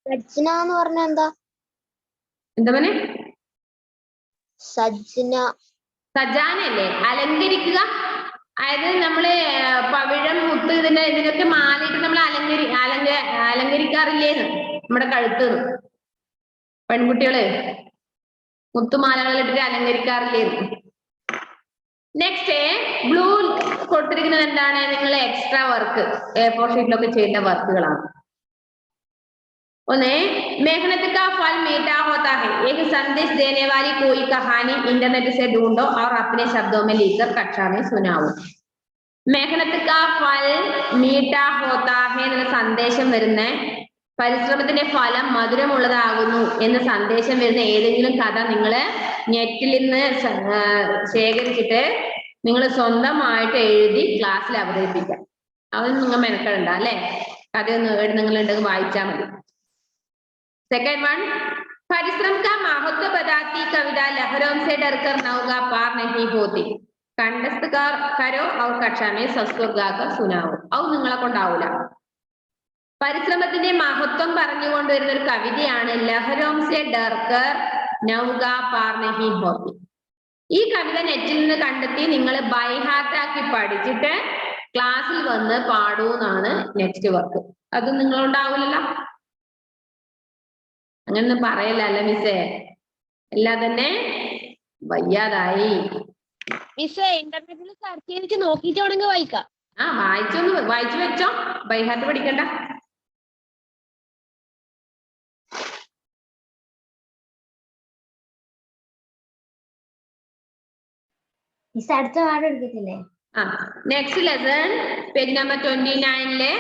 സജ്ജന എന്ന് പറഞ്ഞ എന്താ മോനെ സജാനല്ലേ അലങ്കരിക്കുക അതായത് നമ്മള് പവിഴം മുത്ത് ഇതിനൊക്കെ മാലയിട്ട് നമ്മൾ അലങ്കരിക്കാറില്ലേന്ന് നമ്മുടെ കഴുത്ത് പെൺകുട്ടികള് മുത്തുമാലകൾ ഇട്ടിട്ട് അലങ്കരിക്കാറില്ലേന്ന് നെക്സ്റ്റ് ബ്ലൂ കൊടുത്തിരിക്കുന്നത് എന്താണ് നിങ്ങൾ എക്സ്ട്രാ വർക്ക് A4 ഷീറ്റിലൊക്കെ ചെയ്യേണ്ട വർക്കുകളാണ് उन्हें मेहनत का फल मीठा होता है एक संदेश देने वाली कोई कहानी इंटरनेट से ढूंढो और अपने शब्दों में लिखकर कक्षा में सुनाओ मेहनत का फल मीठा होता है എന്ന സന്ദേശം വരുന്ന പരിശ്രമത്തിന്റെ ഫലം മധുരമുള്ളതാകുന്നു എന്ന സന്ദേശം വരുന്ന ഏതെങ്കിലും കഥ നിങ്ങൾ നെറ്റിൽ നിന്ന് ശേഖരിച്ചിട്ട് നിങ്ങൾ സ്വന്തമായിട്ട് എഴുതി ക്ലാസ്സിൽ അവതരിപ്പിക്കാം അതൊന്നും നിങ്ങൾ മെനക്കെടണ്ട അല്ലെ കഥയൊന്നും നിങ്ങൾ ഉണ്ടെങ്കിൽ വായിച്ചാൽ മതി सेकंड वन परिश्रम का महत्व बताती कविता लहरों से डरकर नौका पार नहीं होती कंठस्थ करो और कक्षा में संस्कृत गाकर सुनाओ ഔ നിങ്ങളെ കൊണ്ടാവൂല പരിശ്രമത്തിന്റെ മഹത്വം പറഞ്ഞുകൊണ്ട് വരുന്ന ഒരു കവിതയാണ് ലഹരോം സെ ഡർക്കർ നൗക പാർ നഹി ഹോത്തി ഈ കവിത നെറ്റിൽ നിന്ന് കണ്ടെത്തി നിങ്ങൾ ബൈ ഹാർട്ട് ആക്കി പഠിച്ചിട്ട് ക്ലാസ്സിൽ വന്ന് പാടൂ എന്നാണ് നെക്സ്റ്റ് വർക്ക് അതും നിങ്ങളുണ്ടാവൂലല്ലോ അങ്ങനൊന്നും പറയല്ല അല്ല മിസ്സേ എല്ലാം തന്നെ വയ്യാതായി മിസ്സേ ഇന്റർനെറ്റിൽ സെർച്ച് ചെയ്തിട്ട് നോക്കിയിട്ട് വേണമെങ്കിൽ വായിക്കാം വായിച്ചു വെച്ചോ ബൈഹാർട്ട് പഠിക്കണ്ട മിസ് അടുത്ത പാഠം എടുക്കത്തില്ലേ നെക്സ്റ്റ് ലെസൺ പേജ് നമ്പർ 29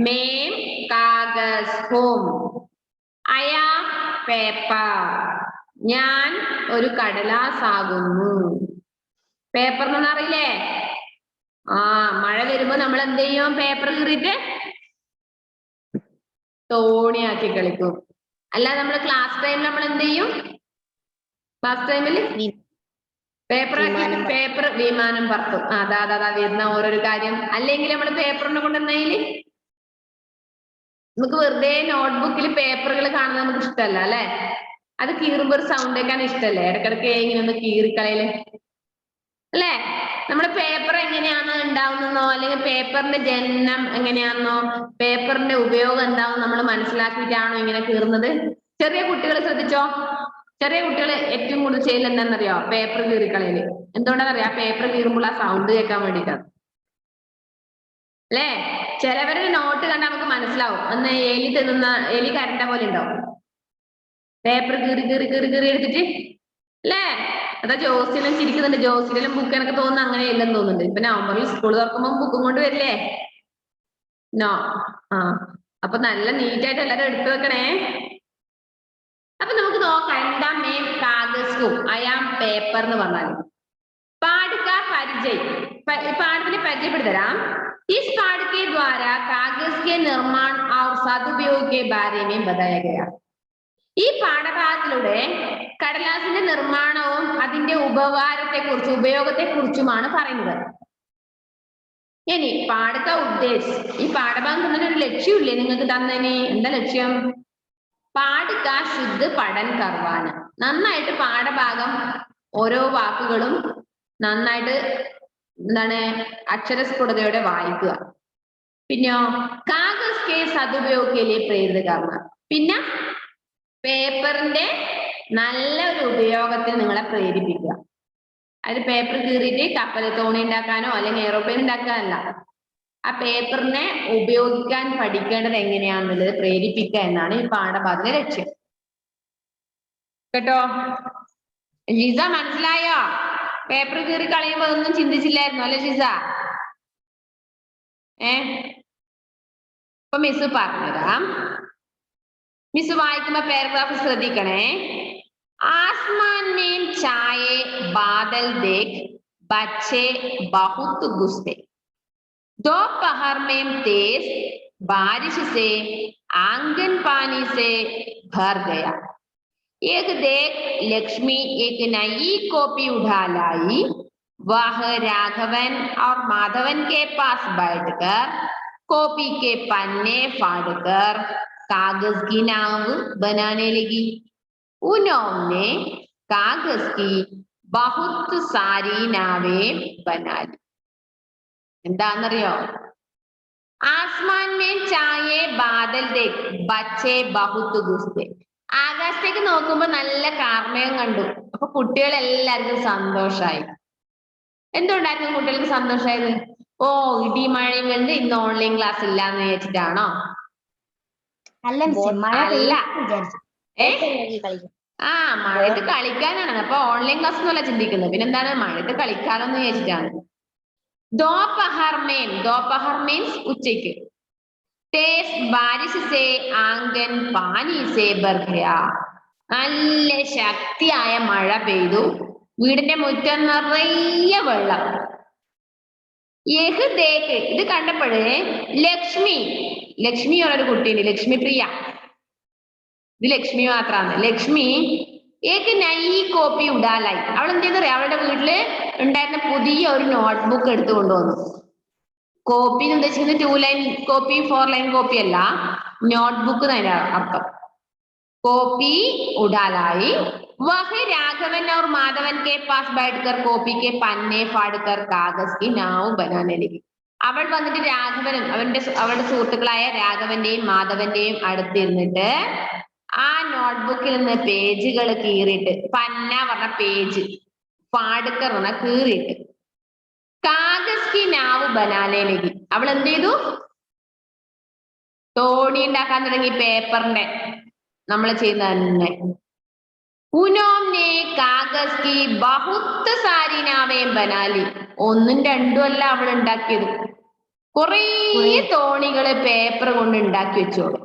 മേം കാഗസ് ഹോം അയാ പേപ്പർ ഞാൻ ഒരു കടലാസ് ആകുന്നു പേപ്പർ എന്ന് അറിയില്ലേ മഴ വരുമ്പോ നമ്മൾ എന്ത് ചെയ്യും പേപ്പർ കീറിയിട്ട് തോണിയാക്കി കളിക്കും അല്ല നമ്മൾ ക്ലാസ് ടൈമിൽ നമ്മൾ എന്ത് ചെയ്യും ക്ലാസ് ടൈമിൽ പേപ്പർ വിമാനം പറത്തും അതാ വരുന്ന ഓരോരോ കാര്യം അല്ലെങ്കിൽ നമ്മൾ പേപ്പറിനെ കൊണ്ടുവന്നതില് നമുക്ക് വെറുതെ നോട്ട്ബുക്കിൽ പേപ്പറുകൾ കാണുന്നത് നമുക്ക് ഇഷ്ടമല്ല അല്ലെ അത് കീറുമ്പോ ഒരു സൗണ്ട് കേൾക്കാൻ ഇഷ്ടല്ലേ ഇടക്കിടക്ക് ഇങ്ങനെ ഒന്ന് കീറിക്കളയില് അല്ലെ നമ്മുടെ പേപ്പർ എങ്ങനെയാണോ ഉണ്ടാവുന്നോ അല്ലെങ്കിൽ പേപ്പറിന്റെ ജനനം എങ്ങനെയാണെന്നോ പേപ്പറിന്റെ ഉപയോഗം എന്താണെന്ന് നമ്മൾ മനസ്സിലാക്കിയിട്ടാണോ ഇങ്ങനെ കീറുന്നത് ചെറിയ കുട്ടികൾ ശ്രദ്ധിച്ചോ ചെറിയ കുട്ടികൾ ഏറ്റവും കൂടുതൽ ചെയ്യൽ എന്താണെന്നറിയോ പേപ്പർ കീറിക്കളയില് എന്തുകൊണ്ടാണെന്നറിയാം പേപ്പർ കീറുമ്പോൾ ആ സൗണ്ട് കേൾക്കാൻ വേണ്ടിയിട്ടാണ് അല്ലേ ചിലവരുടെ നോട്ട് കണ്ടാൽ നമുക്ക് മനസ്സിലാവും അന്ന് എലി കരണ്ട പോലെ ഉണ്ടാവും പേപ്പർ കീറി എടുത്തിട്ട് അല്ലേ അതാ ജോസിലും ചിരിക്കുന്നുണ്ട് ജോസിലും ബുക്ക് എനിക്ക് തോന്നുന്നു അങ്ങനെ ഇല്ലെന്ന് തോന്നുന്നുണ്ട് ഇപ്പൊ നവംബറിൽ സ്കൂൾ തുറക്കുമ്പോൾ ബുക്കും കൊണ്ട് വരില്ലേ അപ്പൊ നല്ല നീറ്റായിട്ട് എല്ലാരും എടുത്തു വെക്കണേ അപ്പൊ നമുക്ക് നോക്കാം എന്താ മെയിൻ കാഗസും അയാം പേപ്പർ എന്ന് പറഞ്ഞാൽ പാഠക പരിചയം പാഠത്തിന് പരിചയപ്പെടുത്തരാം इस पाठ के द्वारा कागज के निर्माण और सदुपयोग के बारे में बताया गया ഈ പാഠഭാഗത്തിലൂടെ കടലാസിന്റെ നിർമ്മാണവും അതിന്റെ ഉപയോഗത്തെ കുറിച്ചുമാണ് പറയുന്നത് ഇനി പാഠക ഉദ്ദേശം ഈ പാഠഭാഗം തന്നതിന് ഒരു ലക്ഷ്യമില്ലേ നിങ്ങൾക്ക് തന്നതിന് എന്താ ലക്ഷ്യം പാഠക ശുദ്ധ പഠൻ കർവാന് നന്നായിട്ട് പാഠഭാഗം ഓരോ വാക്കുകളും നന്നായിട്ട് എന്താണ് അക്ഷരസ്ഫുടതയോടെ വായിക്കുക. പിന്നെയോ കാഗസ് കെ സദുപയോഗയിലെ പ്രേരിതകർമ്മ. പിന്നെ പേപ്പറിന്റെ നല്ലൊരു ഉപയോഗത്തിൽ നിങ്ങളെ പ്രേരിപ്പിക്കുക. അത് പേപ്പർ കീറിയിട്ട് കപ്പൽ തോണി ഉണ്ടാക്കാനോ അല്ലെങ്കിൽ എയറോപ്ലെയിൻ ഉണ്ടാക്കാനല്ല, ആ പേപ്പറിനെ ഉപയോഗിക്കാൻ പഠിക്കേണ്ടത് എങ്ങനെയാണെന്നുള്ളത് പ്രേരിപ്പിക്കുക എന്നാണ് ഈ പാഠഭാഗത്തിന്റെ ലക്ഷ്യം. കേട്ടോ? ലിസ മനസ്സിലായോ? പേപ്പർ കീറി കളയുമ്പോ ഒന്നും ചിന്തിച്ചില്ലായിരുന്നു അല്ലെ ലിസ? ഇപ്പൊ മിസ് പറഞ്ഞുതരാം. മിസ് വായിക്കുമ്പോ പാരഗ്രാഫ് ശ്രദ്ധിക്കണേ. ആസ്മാൻ മേം ചായേ ബാദൽ ദേഖ് ബച്ചേ ബഹുത് ഗുസ്സേ. दोपहर में तेज बारिश से आंगन पानी से भर गया. एक देख लक्ष्मी एक नई कॉपी उठा लाई. वह राघवन और माधवन के पास बैठकर कॉपी के पन्ने फाड़कर कागज की नाव बनाने लगी. उन्होंने कागज की बहुत सारी नावें बना ली. എന്താന്നറിയോ? ആസ്മാൻ മേ ചായേ ബാദൽ ദേഖ് ബച്ചേ ബഹുത് ഗുസ്സേ. ആകാശത്തേക്ക് നോക്കുമ്പോ നല്ല കാർമേഘം കണ്ടു. അപ്പൊ കുട്ടികളെല്ലാവർക്കും സന്തോഷായി. എന്തുകൊണ്ടായിരുന്നു കുട്ടികൾക്ക് സന്തോഷമായത്? ഓ ഇടി മഴയും കണ്ട് ഇന്ന് ഓൺലൈൻ ക്ലാസ് ഇല്ലാന്ന് വിചാരിച്ചിട്ടാണോ? അല്ല, ആ മഴയത്ത് കളിക്കാനാണ്. അപ്പൊ ഓൺലൈൻ ക്ലാസ് എന്നല്ല ചിന്തിക്കുന്നത്. പിന്നെന്താണ്? മഴയത്ത് കളിക്കാനൊന്ന് വിചാരിച്ചിട്ടാണ്. दोपहर means ഉച്ചയ്ക്ക്. तेज बारिश से आंगन पानी से भर गया. നല്ല ശക്തിയായ മഴ പെയ്തു. വീടിന്റെ മുറ്റം നിറയെ വെള്ളം. യഹ് ദേഖ്, ഇത് കണ്ടപ്പോഴേ ലക്ഷ്മി ഒരു കുട്ടിയുണ്ട്, ലക്ഷ്മി പ്രിയ. ഇത് ലക്ഷ്മി മാത്രമാണ്. ലക്ഷ്മി ഏക്ക് നൈ കോപ്പി ഉടാലായി. അവൾ എന്ത് ചെയ്തറിയാം? അവളുടെ വീട്ടില് ഉണ്ടായിരുന്ന പുതിയ ഒരു നോട്ട്ബുക്ക് എടുത്തു കൊണ്ടുവന്നു. കോപ്പി എന്ന് ഉദ്ദേശിക്കുന്നത് 2 ലൈൻ കോപ്പി 4 ലൈൻ കോപ്പി അല്ല, നോട്ട്ബുക്ക് എന്നതിന്റെ അർത്ഥം. കോപ്പി ഉടാലായി. വഹ് രാഘവൻ और മാധവൻ के पास बैठकर कॉपी के पन्ने फाड़कर कागज की नाव बनाने लगी. അവൾ വന്നിട്ട് രാഘവനും അവളുടെ സുഹൃത്തുക്കളായ രാഘവന്റെയും മാധവന്റെയും അടുത്തിരുന്നിട്ട് ആ നോട്ട്ബുക്കിൽ നിന്ന് പേജുകൾ കീറിയിട്ട്, പന്ന പറഞ്ഞ പേജ്, പാടുക്കർ പറഞ്ഞ കീറിയിട്ട് കാഗസ് കി നാവ് ബനാനയിലേക്ക് അവൾ എന്ത് ചെയ്തു? തോണി ഉണ്ടാക്കാൻ തുടങ്ങി. പേപ്പറിന്റെ നമ്മൾ ചെയ്യുന്ന തന്നെ. ഉനോംനെ കാഗസ് കി ബഹുത്ത് സാരി നാവേം ബനാലി. 1ഉം 2ഉം അല്ല അവൾ ഉണ്ടാക്കിയത്, കുറേ തോണികള് പേപ്പർ കൊണ്ട് ഉണ്ടാക്കി വെച്ചോളൂ.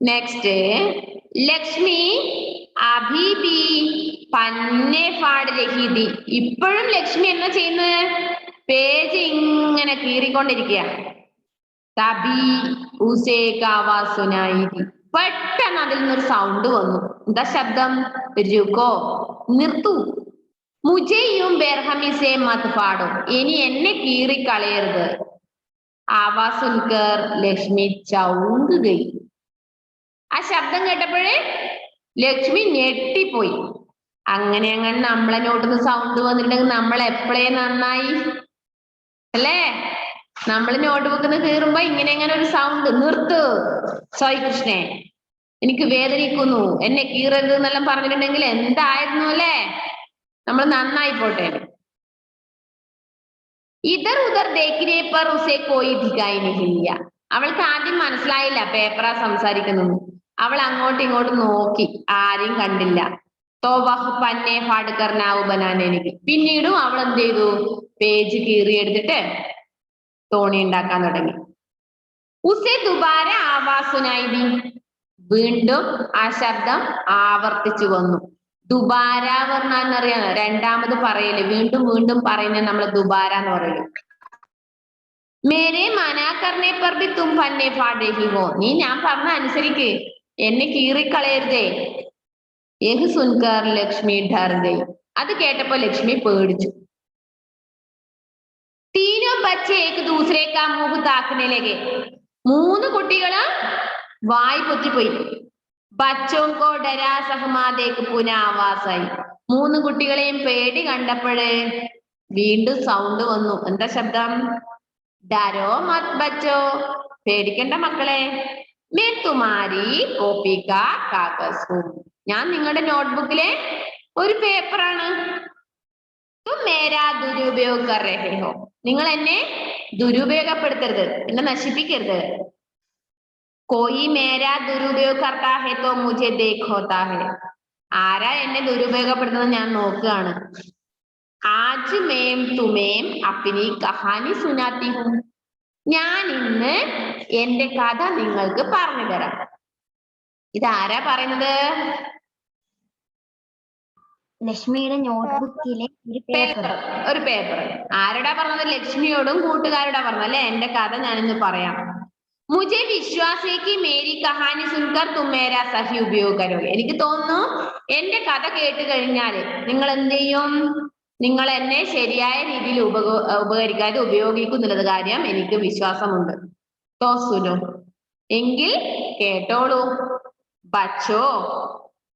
നെക്സ്റ്റ്, ലക്ഷ്മി അഭിബി പന്നെ ഫാഡ് രഹീതി. ഇപ്പോഴും ലക്ഷ്മി എന്താ ചെയ്യുന്നത്? പേജ് ഇങ്ങനെ കീറിക്കൊണ്ടിരിക്കുക. തബി ഉസേ കാവാസുനായി. പെട്ടെന്ന് അതിൽ നിന്നൊരു സൗണ്ട് വന്നു. എന്താ ശബ്ദം? രുകോ, നിർത്തു. മുജയും ബെർഹമിസേ മത് ഫാഡോ. ഇനി എന്നെ കീറിക്കളയരുത്. ആവാസുൻകർ ലക്ഷ്മി ചൗങ്കുകയും. ആ ശബ്ദം കേട്ടപ്പോഴേ ലക്ഷ്മി ഞെട്ടിപ്പോയി. അങ്ങനെ നമ്മളെ നോട്ടിന്ന് സൗണ്ട് വന്നിട്ടുണ്ടെങ്കിൽ നമ്മൾ എപ്പോഴേ നന്നായി അല്ലേ? നമ്മൾ നോട്ട് ബുക്കിന്ന് കീറുമ്പോ ഇങ്ങനെ ഒരു സൗണ്ട്, നിർത്തു സോയ് കൃഷ്ണേ, എനിക്ക് വേദനിക്കുന്നു, എന്നെ കീറരുത് എന്നെല്ലാം പറഞ്ഞിട്ടുണ്ടെങ്കിൽ എന്തായിരുന്നു അല്ലേ? നമ്മൾ നന്നായി പോട്ടെ. ഇതർ ഉദർ ദേഖിനെ പർ ഉസേ കോയി ദിഖായി നഹിയ. അവൾക്ക് ആദ്യം മനസ്സിലായില്ല പേപ്പറാ സംസാരിക്കുന്നു. അവൾ അങ്ങോട്ടും ഇങ്ങോട്ടും നോക്കി, ആരെയും കണ്ടില്ല. तो वह पन्ने फाड़कर नाव बनाने लगी. പിന്നീടും അവൾ എന്ത് ചെയ്തു? പേജ് കീറിയെടുത്തിട്ട് തോണി ഉണ്ടാക്കാൻ തുടങ്ങി. ഉസേ ദുബാര ആവാസ് സുനായി ദി. വീണ്ടും ആ ശബ്ദം ആവർത്തിച്ചു വന്നു. ദുബാര പറഞ്ഞാൽ അറിയാം, രണ്ടാമത് പറയല്, വീണ്ടും വീണ്ടും പറയുന്നത് നമ്മൾ ദുബാര എന്ന് പറയല്. മേരെ മനാക്കറിനെ പർ ബി തും പന്നെ ഫാഡ് രഹി ഹോ. നീ ഞാൻ പറഞ്ഞ അനുസരിക്ക്, എന്നെ കീറിക്കളയരുതേ. യഹ് സുൻകർ ലക്ഷ്മി ഡർ ഗയി. അത് കേട്ടപ്പോ ലക്ഷ്മി പേടിച്ചു. തീനോ ബച്ചേ ഏക് ദൂസരേ കാ മുഖ് താക്കനെ ലഗേ. 3 കുട്ടികള് വായ് പൊത്തിപ്പോയി. ബച്ചോം കോ ഡരാ സഹമാ ദേഖ് പുന ആവാസായി. മൂന്ന് കുട്ടികളെയും പേടി കണ്ടപ്പോഴ് വീണ്ടും സൗണ്ട് വന്നു. എന്താ ശബ്ദം? ഡരോ മത് ബച്ചോ, പേടിക്കണ്ട മക്കളെ. മേ തുമാരി കോപ്പി കാ കാഗസ് ഹൂം, ഞാൻ നിങ്ങളുടെ നോട്ട്ബുക്കിലെ ഒരു പേപ്പറാണ്. തും മേരാ ദുരുപയോഗ കർ രഹേ ഹോ, നിങ്ങൾ എന്നെ ദുരുപയോഗപ്പെടുത്തരുത്, എന്നെ നശിപ്പിക്കരുത്. കോയി മേരാ ദുരുപയോഗ കർത്താ ഹെ തോ മുझे देख होता है, ആരാ എന്നെ ദുരുപയോഗപ്പെടുത്തുന്നത് ഞാൻ നോക്കുകയാണ്. ആജ് മേം തുമേം അപ്നി കഹാനി സുനാത്തി ഹൂം, ഞാൻ ഇന്ന് എന്റെ കഥ നിങ്ങൾക്ക് പറഞ്ഞു തരാം. ഇതാരാ പറയുന്നത്? ലക്ഷ്മിയുടെ നോട്ട്ബുക്കിലെ ഒരു പേപ്പർ. ഒരു പേപ്പർ. ആരോടാ പറഞ്ഞത്? ലക്ഷ്മിയോടും കൂട്ടുകാരോടാ പറഞ്ഞത് അല്ലെ? എന്റെ കഥ ഞാനിന്ന് പറയാം. മുझे വിശ്വാസ് ഹൈ കി മേരി കഹാനി സുൻകർ തും മേരാ സഹി ഉപयोग കരോगे, എനിക്ക് തോന്നുന്നു എന്റെ കഥ കേട്ട് കഴിഞ്ഞാൽ നിങ്ങൾ എന്ത് ചെയ്യും? നിങ്ങൾ എന്നെ ശരിയായ രീതിയിൽ ഉപകരിക്കാതെ ഉപയോഗിക്കുന്നുള്ളത് കാര്യം എനിക്ക് വിശ്വാസമുണ്ട്. തോ സുനോ, എങ്കിൽ കേട്ടോളൂ. ബച്ചോ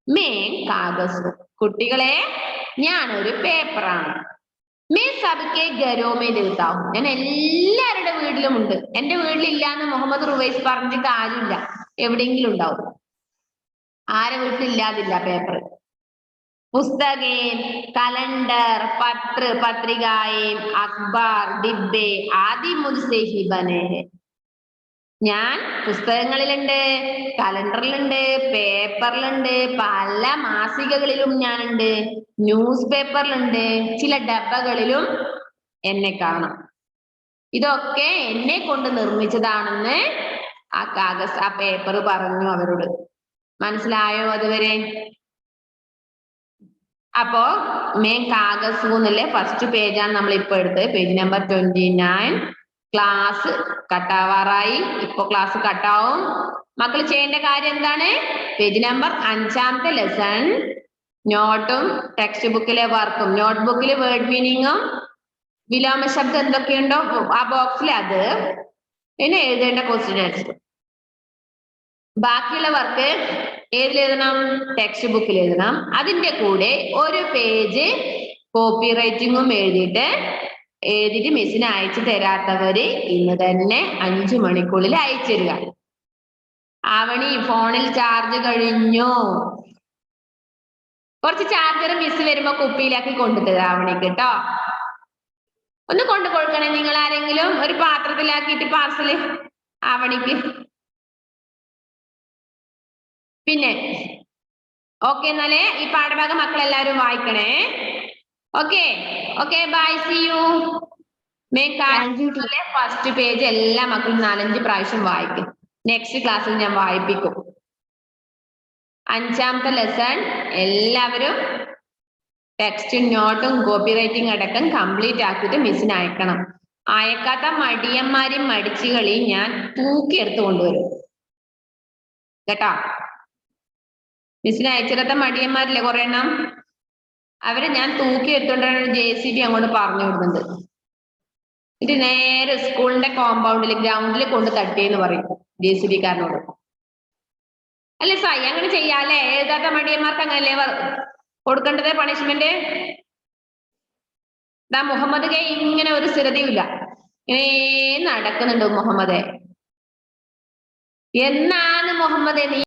മേ കാഗസ്, കുട്ടികളെ ഞാനൊരു പേപ്പറാണ്. മേ സബ്കെ ഘരോ മേ ദേത്താ ഹൂം, ഞാൻ എല്ലാവരുടെ വീട്ടിലും ഉണ്ട്. എന്റെ വീട്ടിലില്ലാന്ന് മുഹമ്മദ് റുവൈസ് പറഞ്ഞിട്ട് കാര്യമില്ല, എവിടെയെങ്കിലും ഉണ്ടാവും. ആരെ വീട്ടിലില്ലാതില്ല പേപ്പർ. പുസ്തകേം കലണ്ടർ പത്ര പത്രികായേം അഖ്ബാർ ഡിബ്ബെ ആദി മുജ്സെ ഹി ബനെ ഹെ, ഞാൻ പുസ്തകങ്ങളിലുണ്ട്, കലണ്ടറിലുണ്ട്, പേപ്പറിലുണ്ട്, പല മാസികകളിലും ഞാനുണ്ട്, ന്യൂസ് പേപ്പറിലുണ്ട്, ചില ഡബ്ബകളിലും എന്നെ കാണാം. ഇതൊക്കെ എന്നെ കൊണ്ട് നിർമ്മിച്ചതാണെന്ന് ആ പേപ്പർ പറഞ്ഞു അവരോട്. മനസ്സിലായോ അതുവരെ? അപ്പോ മേ കാഗസ് എന്നുള്ള ഫസ്റ്റ് പേജാണ് നമ്മൾ ഇപ്പൊ എടുത്തത്, പേജ് നമ്പർ 29. ക്ലാസ് കട്ടാവാറായി, ഇപ്പൊ ക്ലാസ് കട്ടാവും. മക്കൾ ചെയ്യേണ്ട കാര്യം എന്താണ്? പേജ് നമ്പർ 5 ലെസൺ നോട്ടും ടെക്സ്റ്റ് ബുക്കിലെ വർക്കും, നോട്ട്ബുക്കിൽ വേർഡ് മീനിങ്ങും വിലോമ ശബ്ദം എന്തൊക്കെയുണ്ടോ ആ ബോക്സിൽ അത്, പിന്നെ എഴുതേണ്ട ക്വസ്റ്റ്യൻ ആൻസർ. ബാക്കിയുള്ള വർക്ക് ഏതിലെഴുതണം? ടെക്സ്റ്റ് ബുക്കിൽ എഴുതണം. അതിന്റെ കൂടെ ഒരു പേജ് കോപ്പി റൈറ്റിങ്ങും എഴുതിയിട്ട് മിസ്സിന് അയച്ചു തരാത്തവര് ഇന്ന് തന്നെ 5 മണിക്കുള്ളിൽ അയച്ചിരുക. ആവണി ഫോണിൽ ചാർജ് കഴിഞ്ഞു, കുറച്ച് ചാർജർ മിസ് വരുമ്പോ കുപ്പിയിലാക്കി കൊണ്ടുതരാം ആവണിക്ക് കേട്ടോ. ഒന്ന് കൊണ്ടു കൊടുക്കണേ നിങ്ങൾ ആരെങ്കിലും, ഒരു പാത്രത്തിലാക്കിയിട്ട് പാർസല് ആവണിക്ക്. പിന്നെ ഓക്കെ, എന്നാലേ ഈ പാഠഭാഗം മക്കൾ എല്ലാവരും വായിക്കണേ. Okay okay, bye, see you. First page എല്ലാ മക്കളും 4-5 പ്രാവശ്യം വായിക്കും. നെക്സ്റ്റ് ക്ലാസ്സിൽ ഞാൻ വായിപ്പിക്കും. 5ാമത്തെ ലെസൺ എല്ലാവരും ടെക്സ്റ്റും നോട്ടും കോപ്പി റൈറ്റിംഗ് അടക്കം കംപ്ലീറ്റ് ആക്കിയിട്ട് മിസ്സിന് അയക്കണം. അയക്കാത്ത മടിയന്മാരെയും മടിച്ചുകളെയും ഞാൻ തൂക്കിയെടുത്ത് കൊണ്ടുവരും കേട്ടോ. മിസ്സിന് അയച്ചിടത്ത മടിയന്മാരില്ലേ കുറെ എണ്ണം, അവരെ ഞാൻ തൂക്കി എടുത്തോണ്ടാണ് JCB അങ്ങോട്ട് പറഞ്ഞു വിടുന്നുണ്ട്. ഇത് നേരെ സ്കൂളിന്റെ കോമ്പൗണ്ടിൽ ഗ്രൗണ്ടിൽ കൊണ്ട് തട്ടിയെന്ന് പറയും JCB കാരനോട്. അല്ലെ സായി, അങ്ങനെ ചെയ്യാല്ലേ? എഴുതാത്ത മടിയന്മാർക്ക് അങ്ങനല്ലേ കൊടുക്കേണ്ടത് പണിഷ്മെന്റ്? ദാ മുഹമ്മദ് കെ ഇങ്ങനെ ഒരു സ്ഥിരതയില്ല, ഇങ്ങനെ നടക്കുന്നുണ്ട് മുഹമ്മദ്. എന്നാണ് മുഹമ്മദ് നീ